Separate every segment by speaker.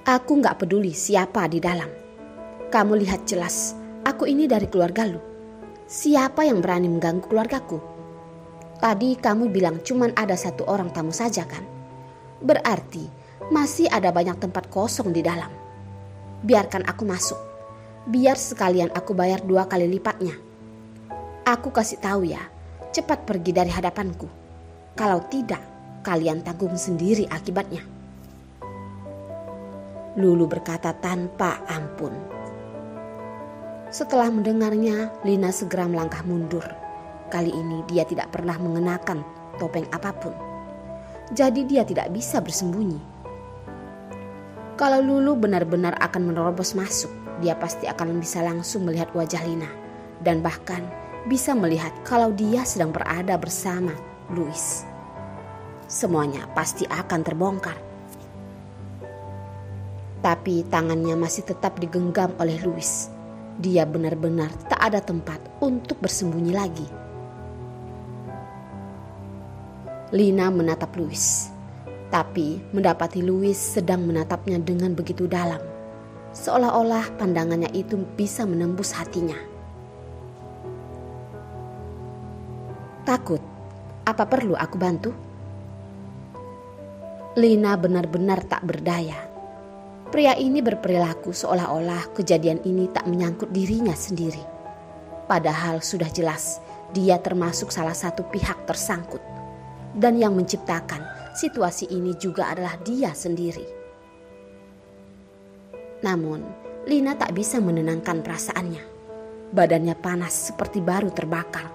Speaker 1: Aku gak peduli siapa di dalam. Kamu lihat jelas, aku ini dari keluarga lu. Siapa yang berani mengganggu keluargaku? Tadi kamu bilang cuman ada satu orang tamu saja kan? Berarti masih ada banyak tempat kosong di dalam. Biarkan aku masuk. Biar sekalian aku bayar 2 kali lipatnya. Aku kasih tahu ya, cepat pergi dari hadapanku. Kalau tidak, kalian tanggung sendiri akibatnya. Lulu berkata tanpa ampun. Setelah mendengarnya, Lina segera melangkah mundur. Kali ini dia tidak pernah mengenakan topeng apapun. Jadi dia tidak bisa bersembunyi. Kalau Lulu benar-benar akan menerobos masuk, dia pasti akan bisa langsung melihat wajah Lina. Dan bahkan bisa melihat kalau dia sedang berada bersama Louis. Semuanya pasti akan terbongkar. Tapi tangannya masih tetap digenggam oleh Louis. Dia benar-benar tak ada tempat untuk bersembunyi lagi. Lina menatap Louis, tapi mendapati Louis sedang menatapnya dengan begitu dalam, seolah-olah pandangannya itu bisa menembus hatinya. Takut? Apa perlu aku bantu? Lina benar-benar tak berdaya. Pria ini berperilaku seolah-olah kejadian ini tak menyangkut dirinya sendiri. Padahal sudah jelas dia termasuk salah satu pihak tersangkut. Dan yang menciptakan situasi ini juga adalah dia sendiri. Namun Lina tak bisa menenangkan perasaannya. Badannya panas seperti baru terbakar.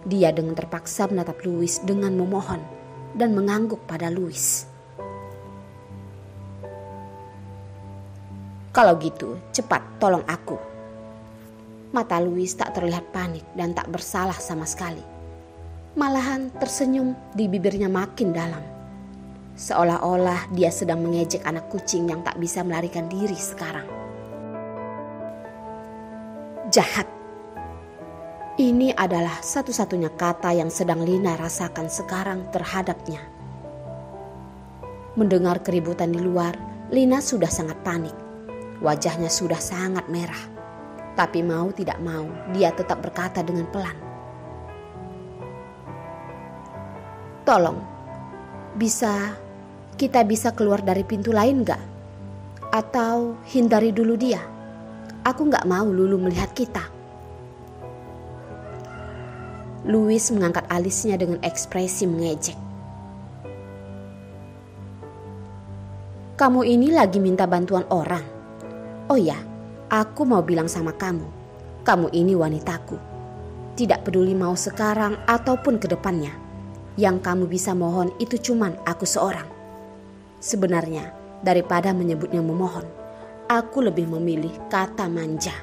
Speaker 1: Dia dengan terpaksa menatap Louis dengan memohon dan mengangguk pada Louis. Kalau gitu, cepat tolong aku. Mata Louis tak terlihat panik dan tak bersalah sama sekali. Malahan tersenyum di bibirnya makin dalam. Seolah-olah dia sedang mengejek anak kucing yang tak bisa melarikan diri sekarang. Jahat. Ini adalah satu-satunya kata yang sedang Lina rasakan sekarang terhadapnya. Mendengar keributan di luar, Lina sudah sangat panik. Wajahnya sudah sangat merah. Tapi mau tidak mau, dia tetap berkata dengan pelan. Tolong, kita bisa keluar dari pintu lain gak? Atau hindari dulu dia. Aku gak mau Lulu melihat kita. Louis mengangkat alisnya dengan ekspresi mengejek. Kamu ini lagi minta bantuan orang. Oh ya, aku mau bilang sama kamu. Kamu ini wanitaku. Tidak peduli mau sekarang ataupun ke depannya. Yang kamu bisa mohon itu cuman aku seorang. Sebenarnya daripada menyebutnya memohon, aku lebih memilih kata manja.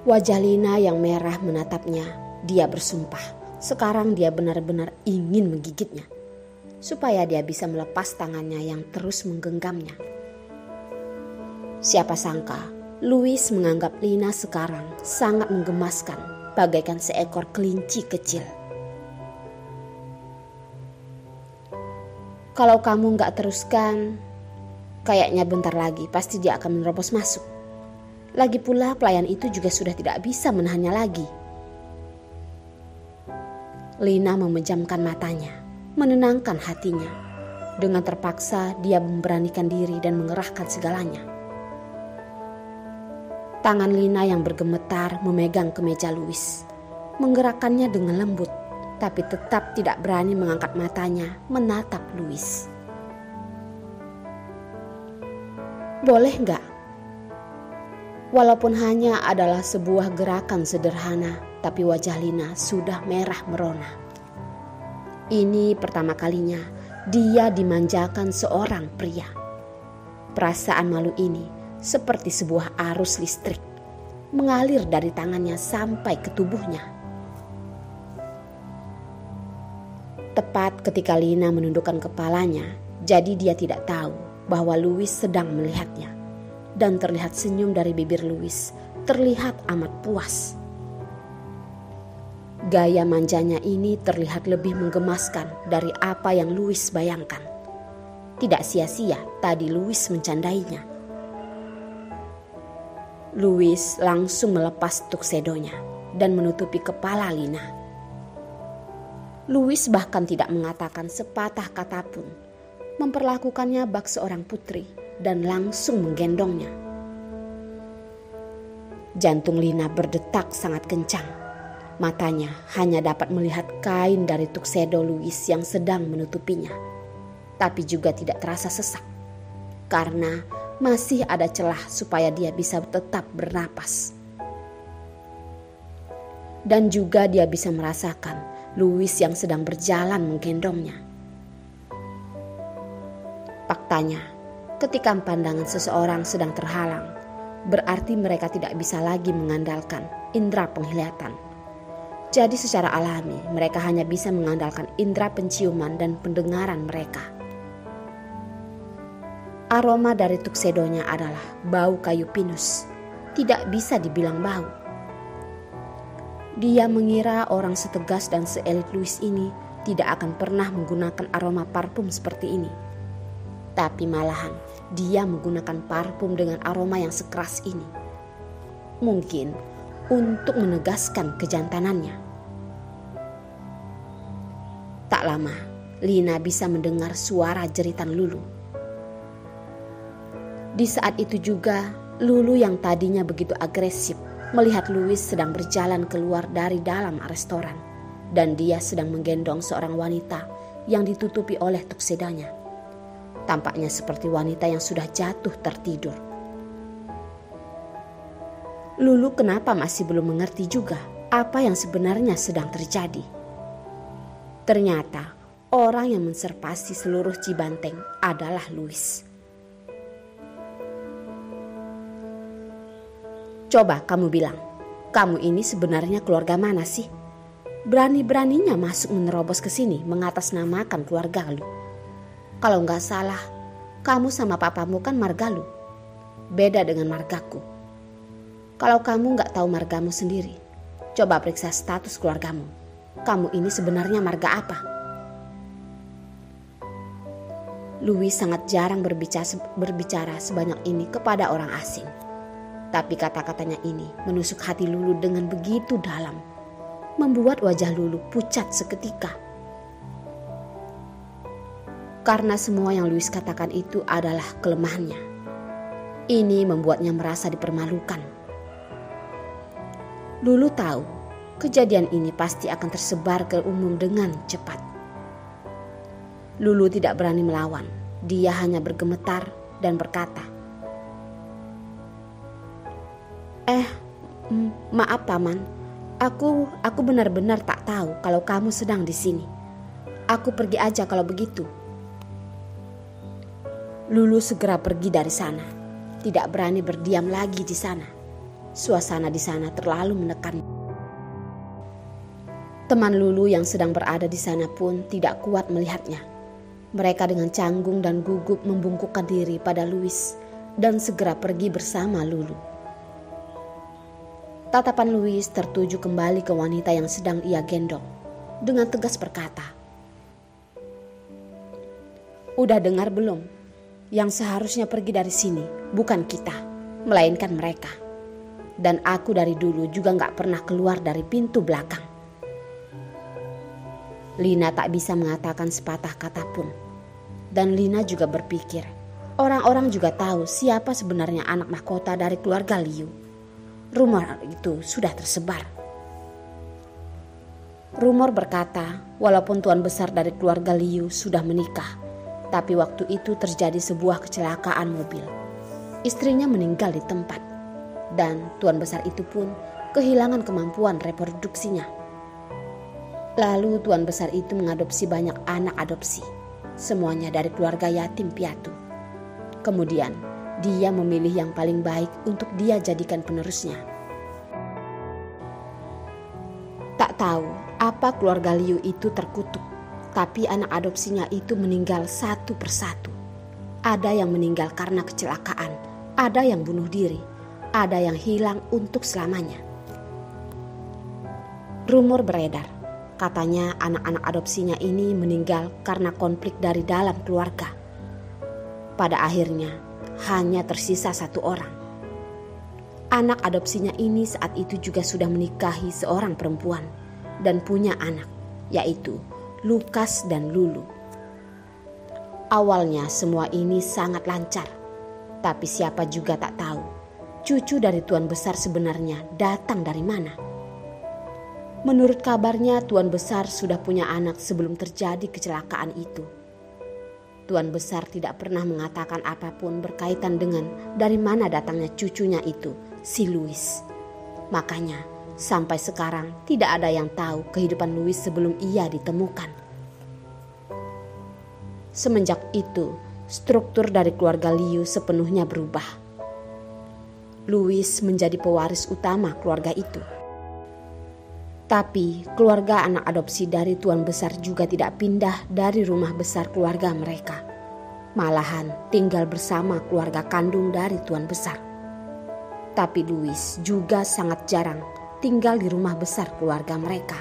Speaker 1: Wajah Lina yang merah menatapnya. Dia bersumpah. Sekarang dia benar-benar ingin menggigitnya. Supaya dia bisa melepas tangannya yang terus menggenggamnya. Siapa sangka Louis menganggap Lina sekarang sangat menggemaskan, bagaikan seekor kelinci kecil. Kalau kamu gak teruskan, kayaknya bentar lagi pasti dia akan menerobos masuk. Lagi pula pelayan itu juga sudah tidak bisa menahannya lagi. Lina memejamkan matanya, menenangkan hatinya. Dengan terpaksa dia memberanikan diri dan mengerahkan segalanya. Tangan Lina yang bergemetar memegang kemeja Louis. Menggerakkannya dengan lembut, tapi tetap tidak berani mengangkat matanya menatap Louis. Boleh gak? Walaupun hanya adalah sebuah gerakan sederhana, tapi wajah Lina sudah merah merona. Ini pertama kalinya dia dimanjakan seorang pria. Perasaan malu ini seperti sebuah arus listrik mengalir dari tangannya sampai ke tubuhnya. Tepat ketika Lina menundukkan kepalanya, jadi dia tidak tahu bahwa Louis sedang melihatnya. Dan terlihat senyum dari bibir Louis, terlihat amat puas. Gaya manjanya ini terlihat lebih menggemaskan dari apa yang Louis bayangkan. Tidak sia-sia tadi Louis mencandainya. Louis langsung melepas tuksedonya dan menutupi kepala Lina. Louis bahkan tidak mengatakan sepatah kata pun, memperlakukannya bak seorang putri dan langsung menggendongnya. Jantung Lina berdetak sangat kencang. Matanya hanya dapat melihat kain dari tuksedo Louis yang sedang menutupinya. Tapi juga tidak terasa sesak, karena masih ada celah supaya dia bisa tetap bernapas. Dan juga dia bisa merasakan Louis yang sedang berjalan menggendongnya. Faktanya, ketika pandangan seseorang sedang terhalang, berarti mereka tidak bisa lagi mengandalkan indera penglihatan. Jadi secara alami mereka hanya bisa mengandalkan indera penciuman dan pendengaran mereka. Aroma dari tuksedonya adalah bau kayu pinus. Tidak bisa dibilang bau. Dia mengira orang setegas dan seelit Louis ini tidak akan pernah menggunakan aroma parfum seperti ini. Tapi malahan dia menggunakan parfum dengan aroma yang sekeras ini. Mungkin untuk menegaskan kejantanannya. Tak lama, Lina bisa mendengar suara jeritan Lulu. Di saat itu juga, Lulu yang tadinya begitu agresif melihat Louis sedang berjalan keluar dari dalam restoran dan dia sedang menggendong seorang wanita yang ditutupi oleh tuksedanya. Tampaknya seperti wanita yang sudah jatuh tertidur. Lulu kenapa masih belum mengerti juga apa yang sebenarnya sedang terjadi. Ternyata orang yang menservasi seluruh Cibanteng adalah Louis. Coba kamu bilang, kamu ini sebenarnya keluarga mana sih? Berani-beraninya masuk menerobos ke sini mengatasnamakan keluarga lu. Kalau nggak salah, kamu sama papamu kan margalu. Beda dengan margaku. Kalau kamu nggak tahu margamu sendiri, coba periksa status keluargamu. Kamu ini sebenarnya marga apa? Louis sangat jarang berbicara sebanyak ini kepada orang asing. Tapi kata-katanya ini menusuk hati Lulu dengan begitu dalam, membuat wajah Lulu pucat seketika. Karena semua yang Louis katakan itu adalah kelemahannya. Ini membuatnya merasa dipermalukan. Lulu tahu kejadian ini pasti akan tersebar ke umum dengan cepat. Lulu tidak berani melawan. Dia hanya bergemetar dan berkata, maaf paman, aku benar-benar tak tahu kalau kamu sedang di sini. Aku pergi aja kalau begitu. Lulu segera pergi dari sana, tidak berani berdiam lagi di sana. Suasana di sana terlalu menekan. Teman Lulu yang sedang berada di sana pun tidak kuat melihatnya. Mereka dengan canggung dan gugup membungkukkan diri pada Louis dan segera pergi bersama Lulu. Tatapan Louis tertuju kembali ke wanita yang sedang ia gendong. Dengan tegas berkata, "Udah dengar belum? Yang seharusnya pergi dari sini bukan kita, melainkan mereka. Dan aku dari dulu juga gak pernah keluar dari pintu belakang." Lina tak bisa mengatakan sepatah kata pun. Dan Lina juga berpikir, orang-orang juga tahu siapa sebenarnya anak mahkota dari keluarga Liu. Rumor itu sudah tersebar. Rumor berkata, walaupun tuan besar dari keluarga Liu sudah menikah, tapi waktu itu terjadi sebuah kecelakaan mobil. Istrinya meninggal di tempat, dan tuan besar itu pun kehilangan kemampuan reproduksinya. Lalu tuan besar itu mengadopsi banyak anak adopsi, semuanya dari keluarga yatim piatu. Kemudian dia memilih yang paling baik untuk dia jadikan penerusnya. Tak tahu apa keluarga Liu itu terkutuk, tapi anak adopsinya itu meninggal satu persatu. Ada yang meninggal karena kecelakaan, ada yang bunuh diri, ada yang hilang untuk selamanya. Rumor beredar, katanya anak-anak adopsinya ini meninggal karena konflik dari dalam keluarga. Pada akhirnya hanya tersisa satu orang. Anak adopsinya ini saat itu juga sudah menikahi seorang perempuan dan punya anak, yaitu Lukas dan Lulu. Awalnya semua ini sangat lancar, tapi siapa juga tak tahu cucu dari Tuan Besar sebenarnya datang dari mana. Menurut kabarnya Tuan Besar sudah punya anak sebelum terjadi kecelakaan itu. Tuan Besar tidak pernah mengatakan apapun berkaitan dengan dari mana datangnya cucunya itu, si Louis. Makanya sampai sekarang tidak ada yang tahu kehidupan Louis sebelum ia ditemukan. Semenjak itu, struktur dari keluarga Liu sepenuhnya berubah. Louis menjadi pewaris utama keluarga itu. Tapi keluarga anak adopsi dari Tuan Besar juga tidak pindah dari rumah besar keluarga mereka. Malahan tinggal bersama keluarga kandung dari Tuan Besar. Tapi Louis juga sangat jarang tinggal di rumah besar keluarga mereka.